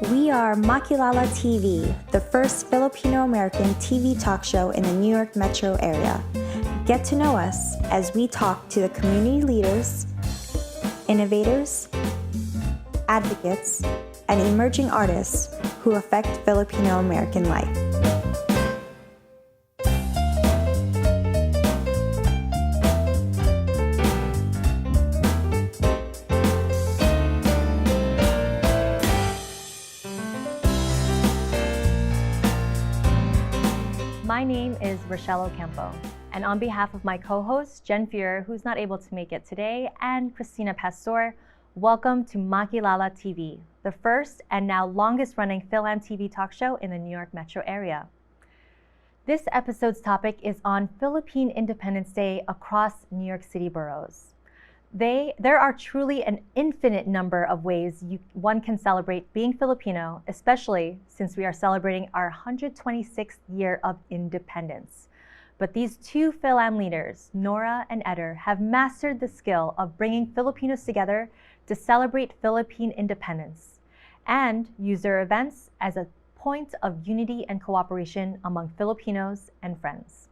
We are Makilala TV, the first Filipino-American TV talk show in the New York metro area. Get to know us as we talk to the community leaders, innovators, advocates, and emerging artists who affect Filipino-American life. My name is Rachelle Ocampo, and on behalf of my co-host, Jen Fuhrer, who's not able to make it today, and Cristina Pastor, welcome to Makilala TV, the first and now longest-running Philam TV talk show in the New York metro area. This episode's topic is on Philippine Independence Day across New York City boroughs. There are truly an infinite number of ways one can celebrate being Filipino, especially since we are celebrating our 126th year of independence. But these two Philam leaders, Nora and Eder, have mastered the skill of bringing Filipinos together to celebrate Philippine independence and use their events as a point of unity and cooperation among Filipinos and friends.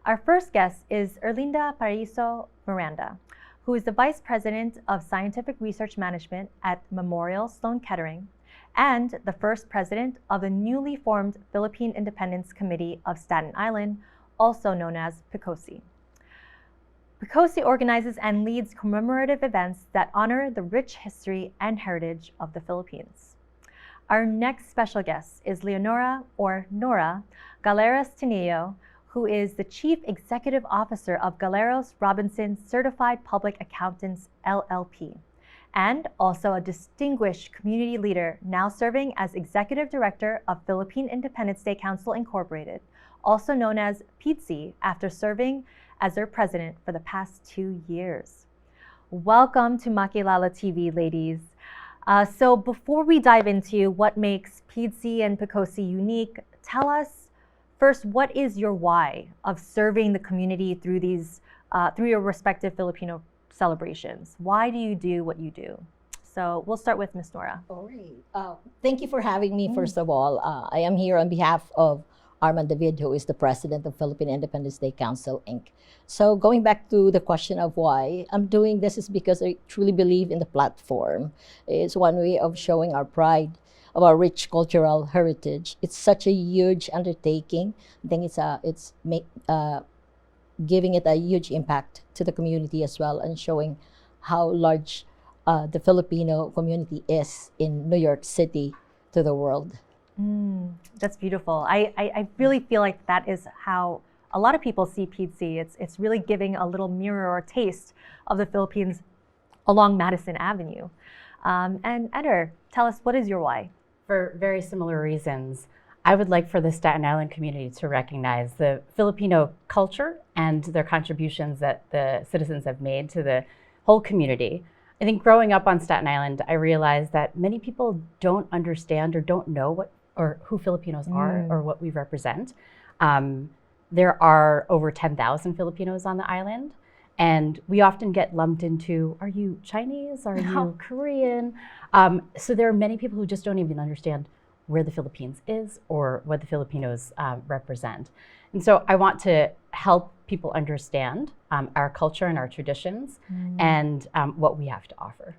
Our first guest is Ederlinda Paraiso-Miranda, who is the Vice President of Scientific Research Management at Memorial Sloan Kettering and the first President of the newly formed Philippine Independence Committee of Staten Island, also known as PICOSI. PICOSI organizes and leads commemorative events that honor the rich history and heritage of the Philippines. Our next special guest is Leonora, or Nora, Galleros-Tinio, who is the Chief Executive Officer of Galleros Robinson Certified Public Accountants, LLP, and also a distinguished community leader now serving as Executive Director of Philippine Independence Day Council Incorporated, also known as PIDCI, after serving as their president for the past 2 years. Welcome to Makilala TV, ladies. So before we dive into what makes PIDCI and PICOSI unique, tell us first, what is your why of serving the community through through your respective Filipino celebrations? Why do you do what you do? So we'll start with Ms. Nora. All right. Thank you for having me, first of all. I am here on behalf of Armand David, who is the president of Philippine Independence Day Council, Inc. So going back to the question of why I'm doing this is because I truly believe in the platform. It's one way of showing our pride of our rich cultural heritage. It's such a huge undertaking. I think it's giving it a huge impact to the community as well, and showing how large the Filipino community is in New York City to the world. That's beautiful. I really feel like that is how a lot of people see PIDCI. It's really giving a little mirror or taste of the Philippines along Madison Avenue. And Eder, tell us, what is your why? For very similar reasons. I would like for the Staten Island community to recognize the Filipino culture and their contributions that the citizens have made to the whole community. I think growing up on Staten Island, I realized that many people don't understand or don't know who Filipinos are or what we represent. There are over 10,000 Filipinos on the island, and we often get lumped into, are you Chinese? Are you Korean? So there are many people who just don't even understand where the Philippines is or what the Filipinos represent. And so I want to help people understand our culture and our traditions and what we have to offer.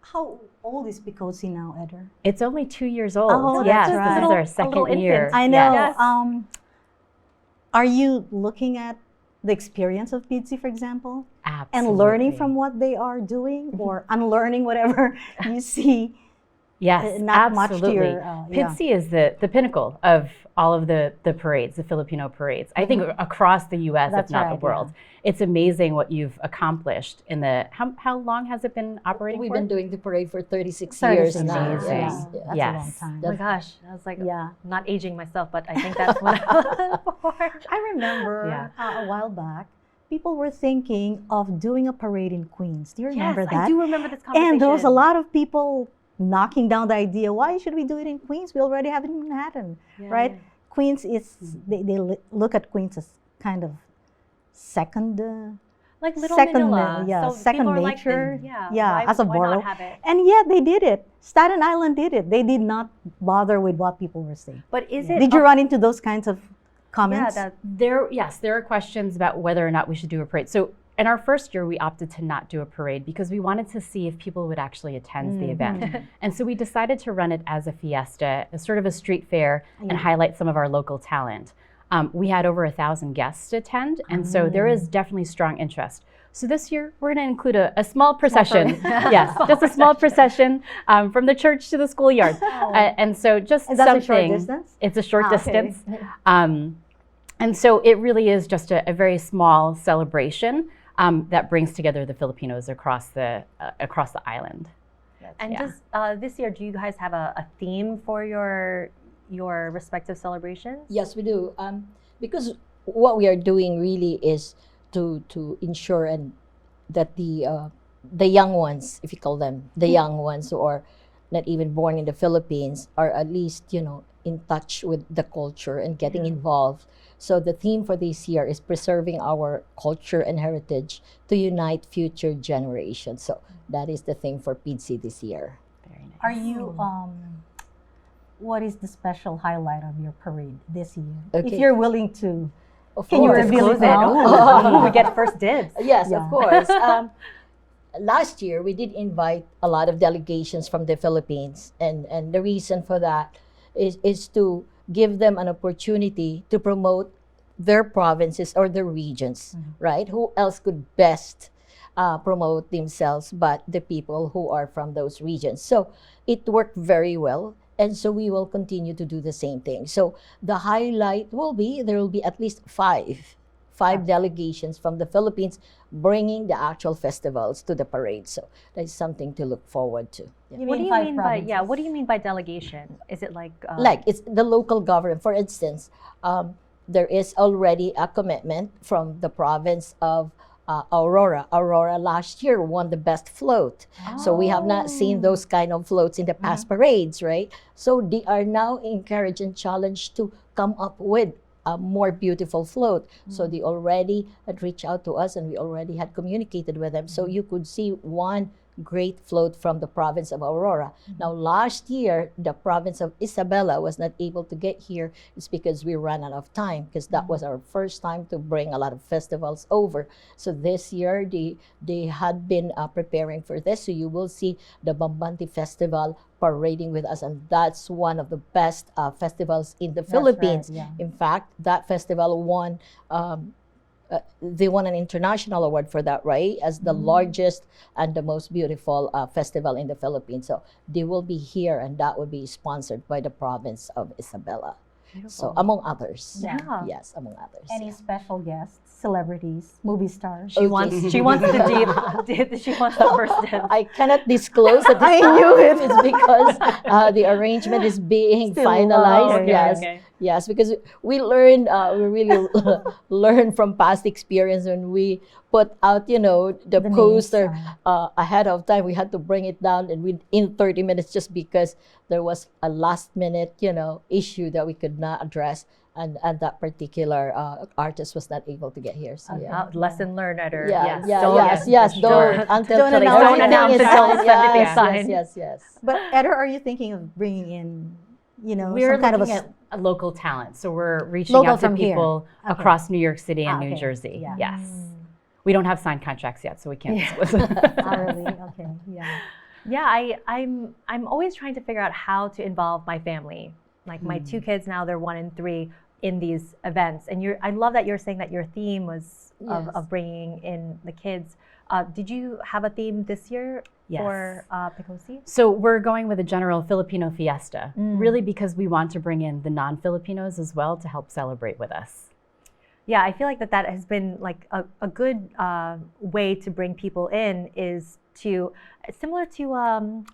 How old is PICOSI now, Eder? It's only 2 years old. Oh, yes, that's right. This is our second year. I know. Yes. Are you looking at the experience of PIDCI, for example? Absolutely. And learning from what they are doing, or unlearning whatever you see? Yes, not absolutely. Much to your, PIDCI is the pinnacle of all of the parades, the Filipino parades. I think across the U.S., if not the world. Yeah. It's amazing what you've accomplished in the, how long has it been operating We've for? been doing the parade for 36 years now. Amazing. Yes. That's a long time. Oh my gosh, I was like, not aging myself, but I think that's what I was for. I remember a while back, people were thinking of doing a parade in Queens. Do you remember that? I do remember this conversation. And there was a lot of people knocking down the idea, why should we do it in Queens? We already have it in Manhattan, right? Queens is, they look at Queens as kind of second like little second, Manila. yeah, So second people are like, nature. yeah, Yeah, as a why borough. not have it? And yet they did it. Staten Island did it. They did not bother with what people were saying. But is it? Did you run into those kinds of comments? Yeah, that There are questions about whether or not we should do a parade. So in our first year, we opted to not do a parade because we wanted to see if people would actually attend the event. And so we decided to run it as a fiesta, as sort of a street fair, and highlight some of our local talent. We had over 1,000 guests attend, and so there is definitely strong interest. So this year, we're going to include a small procession. Yes, just a small procession from the church to the schoolyard. And so just Is that something. a short distance? It's a short Okay. distance. And so it really is just a very small celebration that brings together the Filipinos across the island. and Yeah. just this year, do you guys have a theme for your respective celebrations? Yes, we do. Because what we are doing really is to ensure and that the young ones, if you call them the young ones who are not even born in the Philippines, are at least in touch with the culture and getting involved. So the theme for this year is preserving our culture and heritage to unite future generations. So that is the theme for PIDCI this year. Very nice. Are you, what is the special highlight of your parade this year? Okay. If you're willing to, Of can you course. reveal it Disclose it. now? Ooh, we get first dibs. Yes, Yeah. of course. Last year, we did invite a lot of delegations from the Philippines. And the reason for that is to give them an opportunity to promote their provinces or their regions, right? Who else could best promote themselves but the people who are from those regions? So it worked very well. And so we will continue to do the same thing. So the highlight will be, there will be at least five delegations from the Philippines bringing the actual festivals to the parade. So that's something to look forward to. Yeah. What do you five mean provinces? by what do you mean by delegation? Is it like Like it's the local government. For instance, there is already a commitment from the province of Aurora. Aurora last year won the best float. So we have not seen those kind of floats in the past parades, right? So they are now encouraged and challenged to come up with a more beautiful float. So they already had reached out to us and we already had communicated with them. So you could see one great float from the province of Aurora. Now, last year, the province of Isabela was not able to get here. It's because we ran out of time, because that was our first time to bring a lot of festivals over. So this year, they had been preparing for this. So you will see the Bambanti Festival parading with us, and that's one of the best festivals in the Philippines. right, yeah. In fact, that festival won they won an international award for that, right? As the largest and the most beautiful festival in the Philippines. So they will be here, and that will be sponsored by the province of Isabela. So among others. Yeah. Yes, among others. Any special guests, celebrities, movie stars? she wants the deep she wants the first dibs. I cannot disclose at this I time. knew it. It's because the arrangement is being Still, finalized. okay, Yes. okay. Yes, because we learned, we really learned from past experience when we put out, the names, poster ahead of time. We had to bring it down in 30 minutes just because there was a last minute, issue that we could not address. And that particular artist was not able to get here. So yeah. Lesson learned at her. Yeah, Yes. yes. Sure. Don't until Don't everything announce is it. done. Don't announce it. Yes, Yeah. yes. But Eder, are you thinking of bringing in, We're some kind of looking a at a local talent, so we're reaching Local out to from here. people Okay. across New York City and Ah, New okay. Jersey. Yeah. Yes, we don't have signed contracts yet, so we can't. really? Okay, yeah. Yeah, I'm always trying to figure out how to involve my family. Like my two kids now, they're 1 and 3 in these events. And I love that you're saying that your theme was Yes. of bringing in the kids. Did you have a theme this year for PICOSI? So we're going with a general Filipino fiesta, really because we want to bring in the non-Filipinos as well to help celebrate with us. Yeah, I feel like that has been like a good way to bring people in is similar to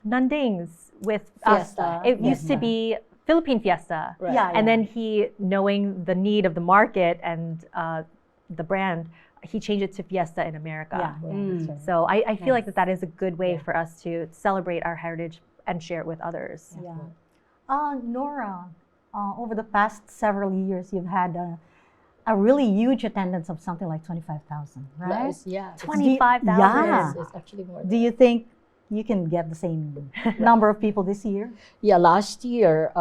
Nanding's with Fiesta. It used to be Philippine Fiesta. Right. Yeah, And then he, knowing the need of the market and the brand, he changed it to Fiesta in America. That's right. So I feel like that is a good way for us to celebrate our heritage and share it with others. Yeah. Nora, over the past several years, you've had a really huge attendance of something like 25,000, right? Yeah. 25,000. Yeah. It's actually more. Do you think you can get the same number of people this year? Yeah, last year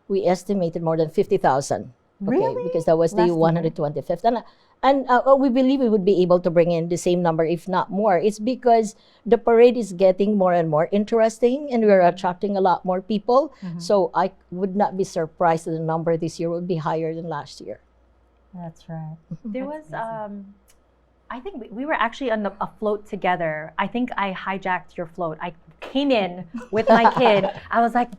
we estimated more than 50,000. Okay, Really? because that was the Last year? 125th, and we believe we would be able to bring in the same number, if not more. It's because the parade is getting more and more interesting, and we're attracting a lot more people. So I would not be surprised that the number this year would be higher than last year. That's right. There was, I think we were actually on a float together. I think I hijacked your float. I came in with my kid. I was like,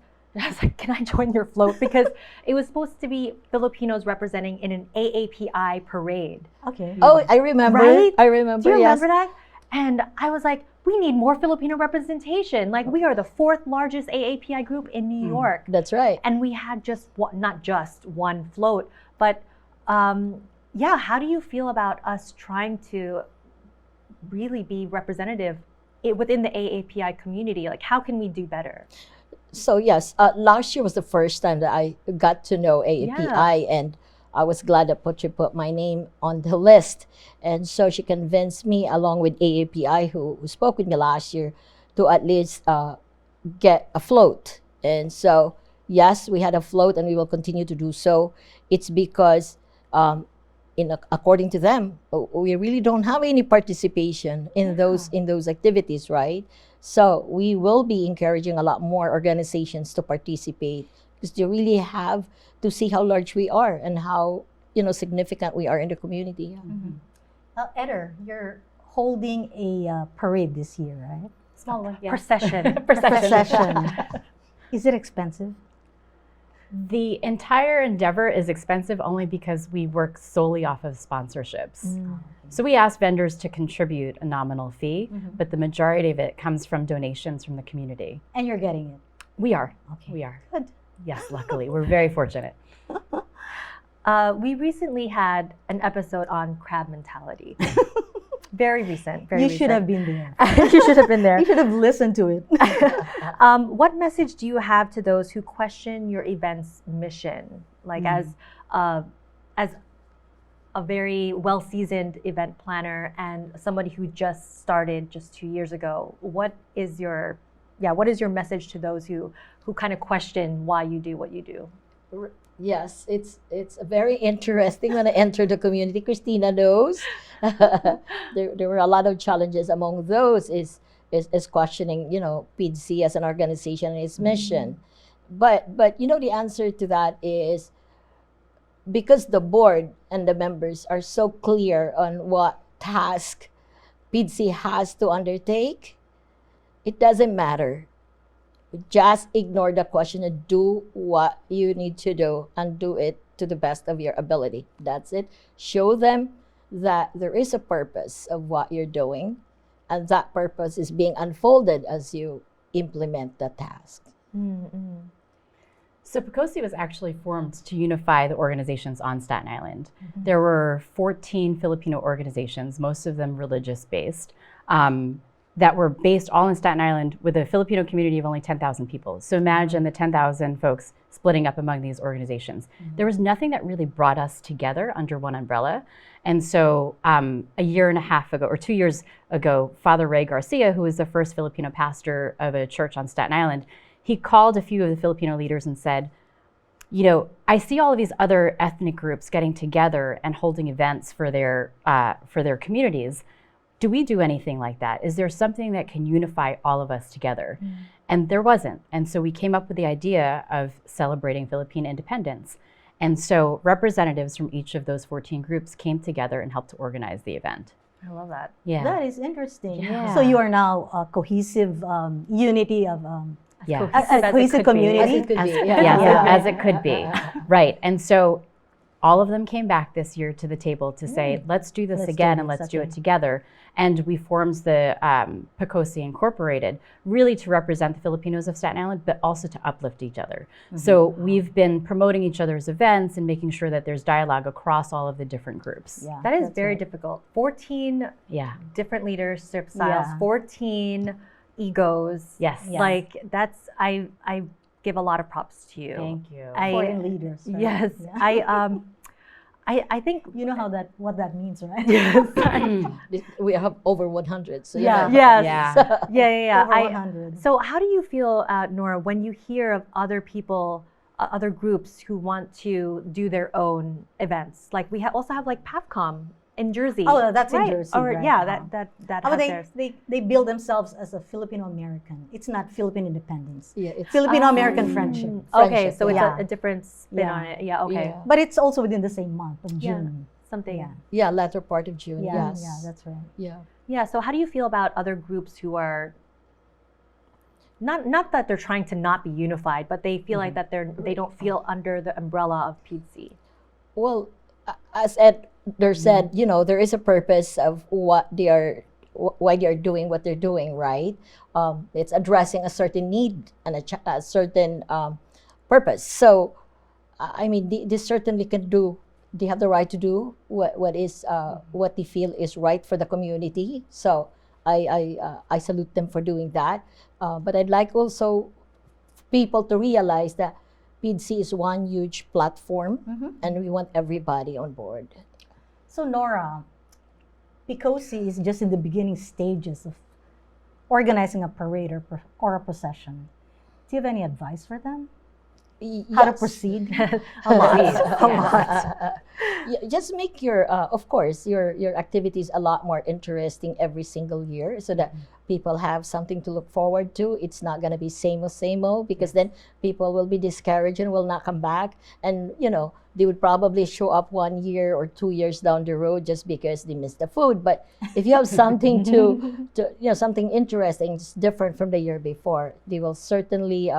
can I join your float? Because it was supposed to be Filipinos representing in an AAPI parade. Okay. Oh, I remember. Right? I remember. Do you yes. remember that? And I was like, we need more Filipino representation. Like, we are the 4th largest AAPI group in New York. That's right. And we had just not just one float, but yeah, how do you feel about us trying to really be representative within the AAPI community? Like, how can we do better? So yes, last year was the first time that I got to know AAPI, and I was glad that Pochi put my name on the list. And so she convinced me, along with AAPI, who spoke with me last year, to at least get a float. And so, yes, we had a float, and we will continue to do so. It's because, according to them, we really don't have any participation in those activities, right? So we will be encouraging a lot more organizations to participate, because they really have to see how large we are and how significant we are in the community. Eder, you're holding a parade this year, right? Small one, yeah. Procession. Procession. Is it expensive? The entire endeavor is expensive only because we work solely off of sponsorships. So we ask vendors to contribute a nominal fee, but the majority of it comes from donations from the community. And you're getting it? We are. Okay. We are. Good. Yes, luckily. We're very fortunate. We recently had an episode on crab mentality. Very recent. You should have been there. You should have been there. You should have listened to it. What message do you have to those who question your event's mission? Like, as a very well-seasoned event planner and somebody who just started just 2 years ago, what is your message to those who kind of question why you do what you do? Yes, it's very interesting when I entered the community. Cristina knows there were a lot of challenges. Among those is questioning, PIDCI as an organization and its mission. But the answer to that is because the board and the members are so clear on what task PIDCI has to undertake, it doesn't matter. Just ignore the question and do what you need to do, and do it to the best of your ability. That's it. Show them that there is a purpose of what you're doing, and that purpose is being unfolded as you implement the task. So PICOSI was actually formed to unify the organizations on Staten Island. There were 14 Filipino organizations, most of them religious-based, that were based all in Staten Island with a Filipino community of only 10,000 people. So imagine the 10,000 folks splitting up among these organizations. There was nothing that really brought us together under one umbrella. And so a year and a half ago, or 2 years ago, Father Ray Garcia, who was the first Filipino pastor of a church on Staten Island, he called a few of the Filipino leaders and said, I see all of these other ethnic groups getting together and holding events for their communities. Do we do anything like that? Is there something that can unify all of us together? And there wasn't. And so we came up with the idea of celebrating Philippine independence. And so representatives from each of those 14 groups came together and helped to organize the event. I love that. Yeah. That is interesting. Yeah. So you are now a cohesive unity of Yeah. a cohesive community. As it could be. As it could be. Right. And so all of them came back this year to the table to say, let's do this again and let's do it together. And we formed the PICOSI Incorporated, really to represent the Filipinos of Staten Island, but also to uplift each other. So we've been promoting each other's events and making sure that there's dialogue across all of the different groups. Yeah, That is that's very right. difficult. 14 different leadership styles, Yeah. 14 egos. Yes. Like, that's, I give a lot of props to you. Thank you. 14 leaders. Right? Yes. Yeah. I think You know what that means, right? We have over 100. So Yeah. yes. Yeah. Yeah. Over 100. So how do you feel, Nora, when you hear of other people, other groups who want to do their own events? Like we also have like PAFCOM in Jersey. Oh, that's in right? Jersey, Or right, yeah, uh-huh. that But has theirs. they build themselves as a Filipino American. It's not Philippine Independence. Yeah, it's Filipino American friendship. Okay, Friendship, so it's yeah. a different spin Yeah. on it. Yeah, okay. Yeah. But it's also within the same month of Yeah. June. Something. Yeah. Yeah, latter part of June. Yeah, Yes. yeah, that's right. Yeah. Yeah, so how do you feel about other groups who are not that they're trying to not be unified, but they feel like that they don't feel under the umbrella of PIDCI? Well, as Eder said, you know, there is a purpose of what they are, why they are doing what they're doing, right? It's addressing a certain need and a certain purpose. So, I mean, they certainly can do. They have the right to do what they feel is right for the community. So, I salute them for doing that. But I'd like also people to realize that PIDCI is one huge platform, and we want everybody on board. So Nora, PICOSI is just in the beginning stages of organizing a parade or a procession. Do you have any advice for them? How to Yes. proceed? A lot. A lot. Yeah, just make your, of course, your activities a lot more interesting every single year, so that people have something to look forward to. It's not going to be same old, because then people will be discouraged and will not come back. And, you know, they would probably show up 1 year or 2 years down the road just because they missed the food. But if you have something to you know, something interesting, it's different from the year before, they will certainly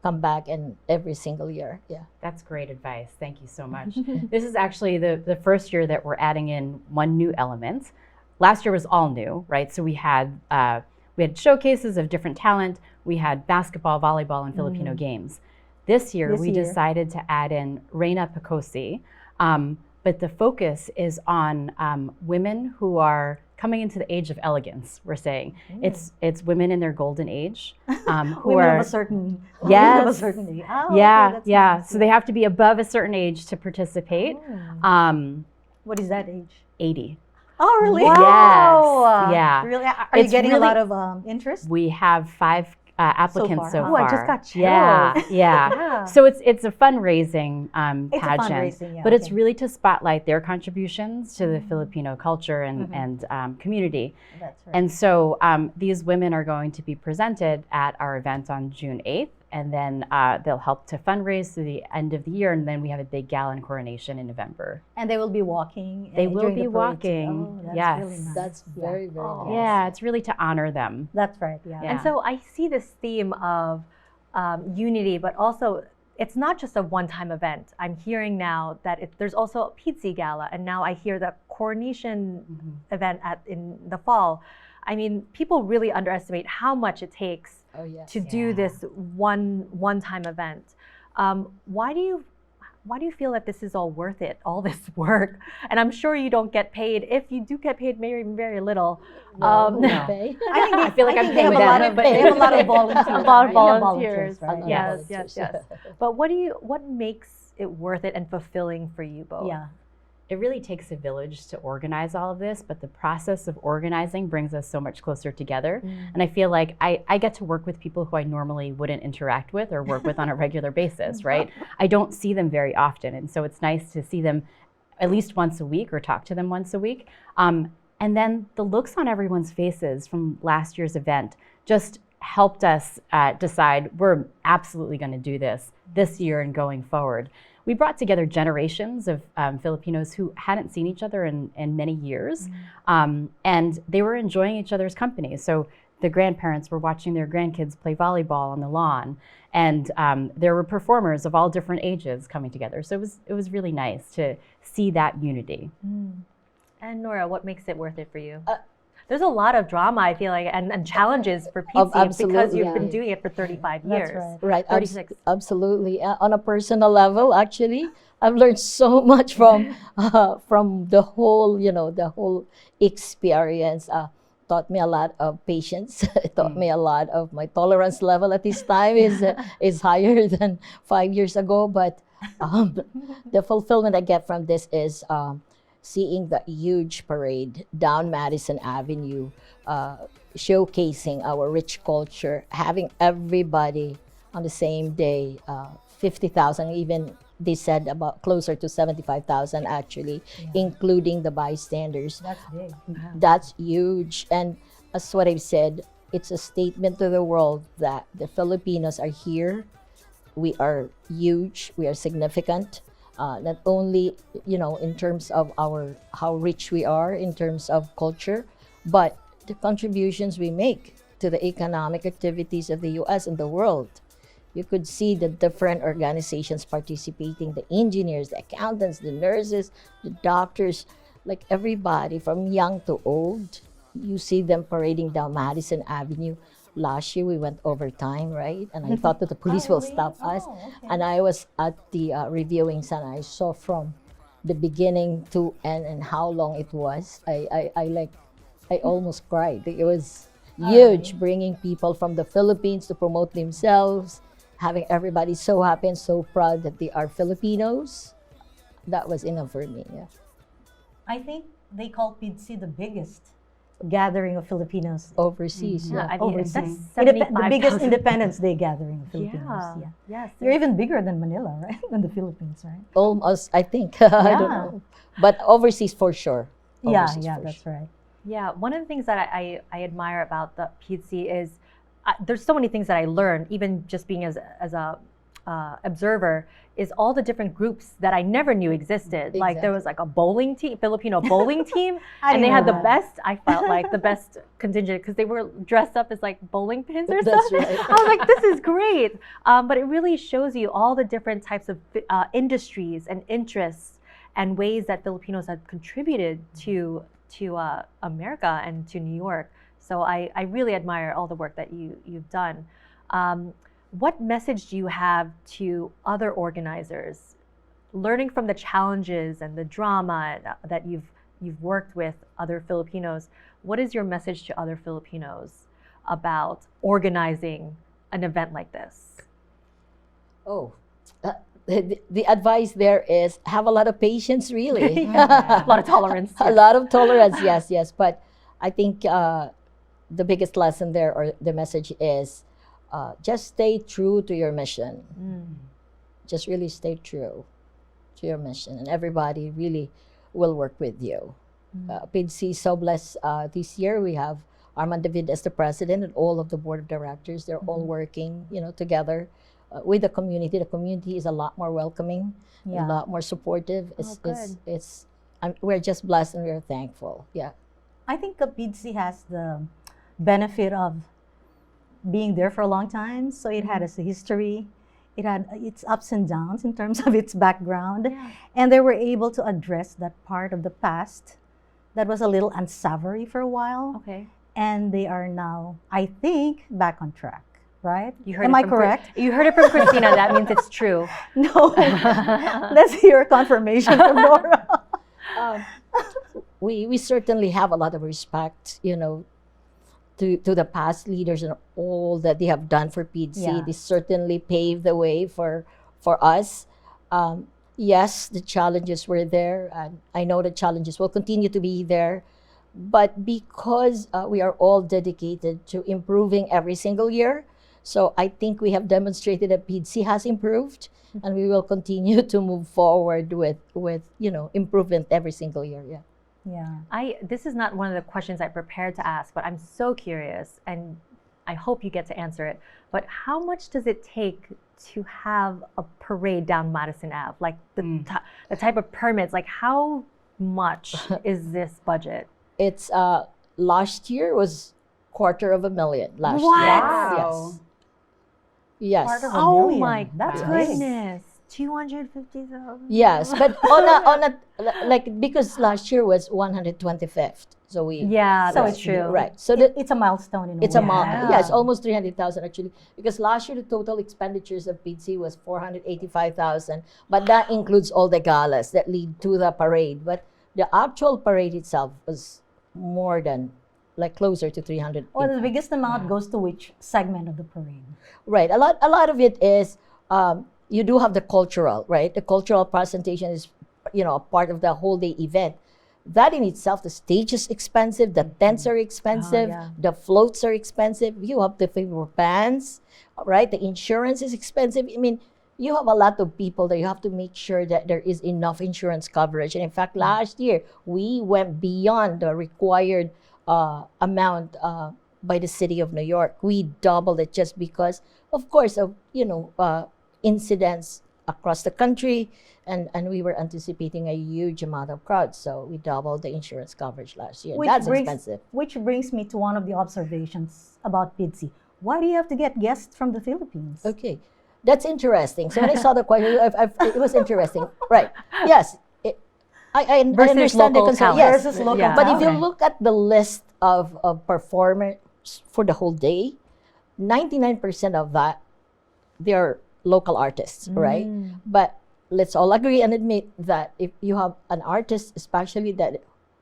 come back and every single year. Yeah. That's great advice. Thank you so much. This is actually the first year that we're adding in one new element. Last year was all new, right? So we had showcases of different talent. We had basketball, volleyball, and Filipino games. This year, we decided to add in Reina PICOSI, but the focus is on women who are coming into the age of elegance. We're saying it's women in their golden age who Women are of a certain Yes. women of a certain age. Oh, yeah, okay, that's yeah. nice. So they have to be above a certain age to participate. What is that age? 80. Oh, really? Wow. Yes. Yeah. Really? Are you It's getting really- a lot of interest? We have 5 applicants so far. far. Oh, I just got chills. Yeah, yeah. Yeah. So it's a fundraising It's a pageant, fundraising, yeah, but it's okay. really to spotlight their contributions to the Filipino culture and community. That's right. And so these women are going to be presented at our event on June 8th, and then they'll help to fundraise through the end of the year, and then we have a big gala and coronation in November. And they will be walking. They will during be the parade too. walking, Oh, that's yes. really nice. That's very, very Oh. nice. Yeah, it's really to honor them. That's right. Yeah. Yeah. And so I see this theme of unity, but also it's not just a one-time event. I'm hearing now that there's also a PIDCI gala, and now I hear the coronation event in the fall. I mean, people really underestimate how much it takes Oh, yes. to do this one-time event. Why do you feel that this is all worth it, all this work? And I'm sure you don't get paid. If you do get paid, very, very little. No. I think I feel like I'm they paying have a with lot that. of they have a lot of volunteers. A lot of right? They have volunteers. right? Yes, Yeah. yes. But what makes it worth it and fulfilling for you both? Yeah. It really takes a village to organize all of this, but the process of organizing brings us so much closer together. And I feel like I get to work with people who I normally wouldn't interact with or work with on a regular basis, right? I don't see them very often. And so it's nice to see them at least once a week or talk to them once a week. And then the looks on everyone's faces from last year's event just helped us decide we're absolutely going to do this year and going forward. We brought together generations of Filipinos who hadn't seen each other in many years, and they were enjoying each other's company. So the grandparents were watching their grandkids play volleyball on the lawn, and there were performers of all different ages coming together. So it was really nice to see that unity. And Nora, what makes it worth it for you? There's a lot of drama, I feel like, and challenges for PIDCI because absolutely, you've been yeah. doing it for 35 That's years. right. Right, 36. absolutely. On a personal level, actually, I've learned so much from the whole, the whole experience. Taught me a lot of patience. It taught me a lot of my tolerance level at this time is higher than 5 years ago. But The fulfillment I get from this is seeing the huge parade down Madison Avenue, showcasing our rich culture, having everybody on the same day, 50,000, even they said about closer to 75,000 actually, including the bystanders. That's big. That's huge. And as what I've said, it's a statement to the world that the Filipinos are here. We are huge. We are significant. Not only, in terms of how rich we are in terms of culture, but the contributions we make to the economic activities of the U.S. and the world. You could see the different organizations participating, the engineers, the accountants, the nurses, the doctors, like everybody from young to old. You see them parading down Madison Avenue. Last year we went overtime, right? And I thought that the police will stop us. And I was at the reviewing and I saw from the beginning to end and how long it was. I almost cried. It was huge, bringing people from the Philippines to promote themselves, having everybody so happy and so proud that they are Filipinos. That was enough for me. Yeah. I think they call PIDCI the biggest gathering of Filipinos Overseas, Yeah, I mean, overseas. that's The biggest 75,000. Independence Day gathering of Filipinos. Yeah. Yes. You're even bigger than Manila, right? Than the Philippines, right? Almost, I think. I don't know. But overseas for sure. Overseas Yeah, for that's sure. right. Yeah, one of the things that I admire about the PIDCI is there's so many things that I learned, even just being as a observer, is all the different groups that I never knew existed. Like there was like a bowling team, Filipino bowling team, and they had the best, I felt like the best contingent because they were dressed up as like bowling pins or That's something. right. I was like, this is great. But it really shows you all the different types of industries and interests and ways that Filipinos have contributed to America and to New York. So I really admire all the work that you've done. What message do you have to other organizers, learning from the challenges and the drama that you've worked with other Filipinos? What is your message to other Filipinos about organizing an event like this? Oh, the advice there is have a lot of patience, really. A lot of tolerance. A lot of tolerance, yes. But I think the biggest lesson there, or the message is, just stay true to your mission. Just really stay true to your mission, and everybody really will work with you. PIDCI is so blessed. This year we have Armand David as the president and all of the board of directors. They're all working, together with the community. The community is a lot more welcoming, a lot more supportive. We're just blessed and we're thankful. Yeah. I think PIDCI has the benefit of being there for a long time, so it had a history. It had its ups and downs in terms of its background, and they were able to address that part of the past that was a little unsavory for a while. Okay. And they are now, I think, back on track. Right? Am I correct? You heard it from Cristina. That means it's true. No. Let's hear confirmation from Nora. We certainly have a lot of respect, to the past leaders and all that they have done for PIDCI. They certainly paved the way for us. Yes, the challenges were there, and I know the challenges will continue to be there. But because we are all dedicated to improving every single year, so I think we have demonstrated that PIDCI has improved, and we will continue to move forward with improvement every single year. This is not one of the questions I prepared to ask, but I'm so curious, and I hope you get to answer it. But how much does it take to have a parade down Madison Ave? Like the type of permits, like how much is this budget? It's last year was $250,000 last year. Wow. Yes. Oh my That's goodness. 250,000. Yes, but on a because last year was 125th, so we so it's true, right? So it's a milestone in a it's a way. it's almost 300,000 actually, because last year the total expenditures of PIDCI was 485,000, but that includes all the galas that lead to the parade. But the actual parade itself was more than closer to 300. Well, the biggest amount goes to which segment of the parade? Right. A lot of it is, you do have the cultural, right? The cultural presentation is, a part of the whole day event. That in itself, the stage is expensive, the tents are expensive, the floats are expensive. You have the favorite bands, right? The insurance is expensive. I mean, you have a lot of people that you have to make sure that there is enough insurance coverage. And in fact, last year, we went beyond the required amount by the city of New York. We doubled it just because, of course, of, incidents across the country. And we were anticipating a huge amount of crowds. So we doubled the insurance coverage last year. That's expensive. Which brings me to one of the observations about PIDCI. Why do you have to get guests from the Philippines? Okay. That's interesting. So when I saw the question, it was interesting. Right. Yes. I understand the concern. Yes. Versus local But if you look at the list of performers for the whole day, 99% of that, they're local artists, right? But let's all agree and admit that if you have an artist, especially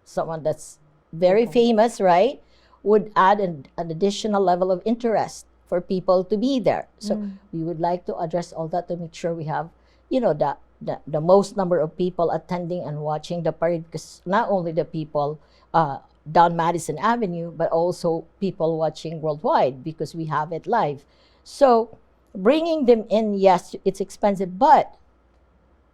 someone that's very famous, right, would add an additional level of interest for people to be there. So we would like to address all that to make sure we have, the most number of people attending and watching the parade, because not only the people down Madison Avenue, but also people watching worldwide because we have it live. So bringing them in, yes, it's expensive, but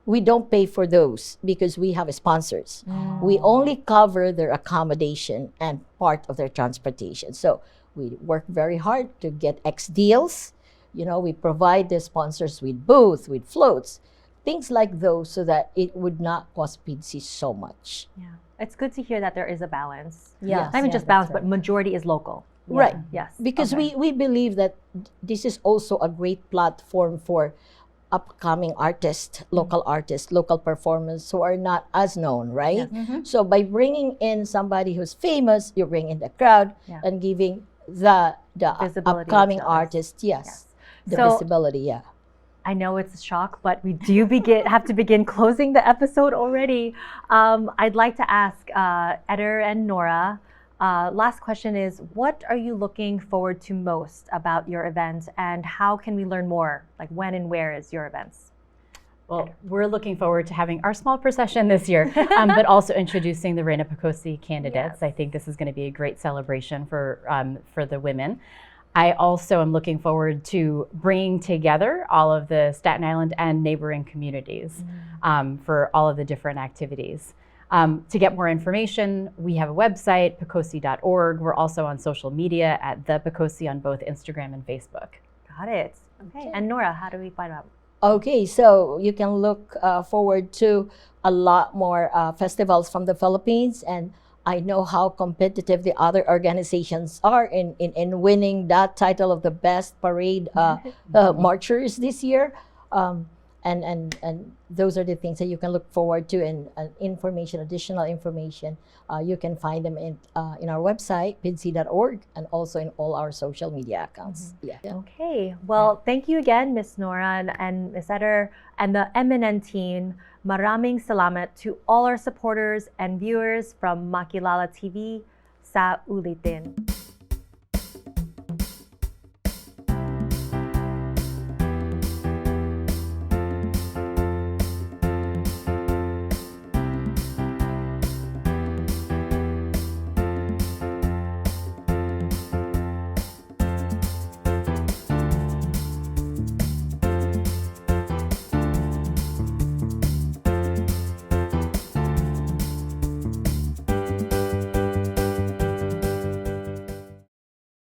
we don't pay for those because we have sponsors. We only cover their accommodation and part of their transportation. So we work very hard to get X deals. We provide the sponsors with booths, with floats, things like those, so that it would not cost PIDCI so much. Yeah, it's good to hear that there is a balance. Yeah, not even just balance, but majority is local. Right. Yes. Because we believe that this is also a great platform for upcoming artists, local performers who are not as known, right? So by bringing in somebody who's famous, you bring in the crowd and giving the upcoming artist, the visibility, I know it's a shock, but we do have to begin closing the episode already. I'd like to ask Eder and Nora, last question is, what are you looking forward to most about your event, and how can we learn more? Like, when and where is your events? Well, we're looking forward to having our small procession this year, but also introducing the Reina PICOSI candidates. I think this is going to be a great celebration for the women. I also am looking forward to bringing together all of the Staten Island and neighboring communities for all of the different activities. To get more information, we have a website, picosi.org. We're also on social media at the PICOSI on both Instagram and Facebook. Got it. Okay. And Nora, how do we find out? Okay, so you can look forward to a lot more festivals from the Philippines, and I know how competitive the other organizations are in winning that title of the best parade marchers this year. And those are the things that you can look forward to, and additional information. You can find them in our website, PIDCI.org, and also in all our social media accounts. Okay. Well, thank you again, Ms. Nora and Ms. Eder and the MNN team. Maraming salamat to all our supporters and viewers from Makilala TV. Sa ulitin.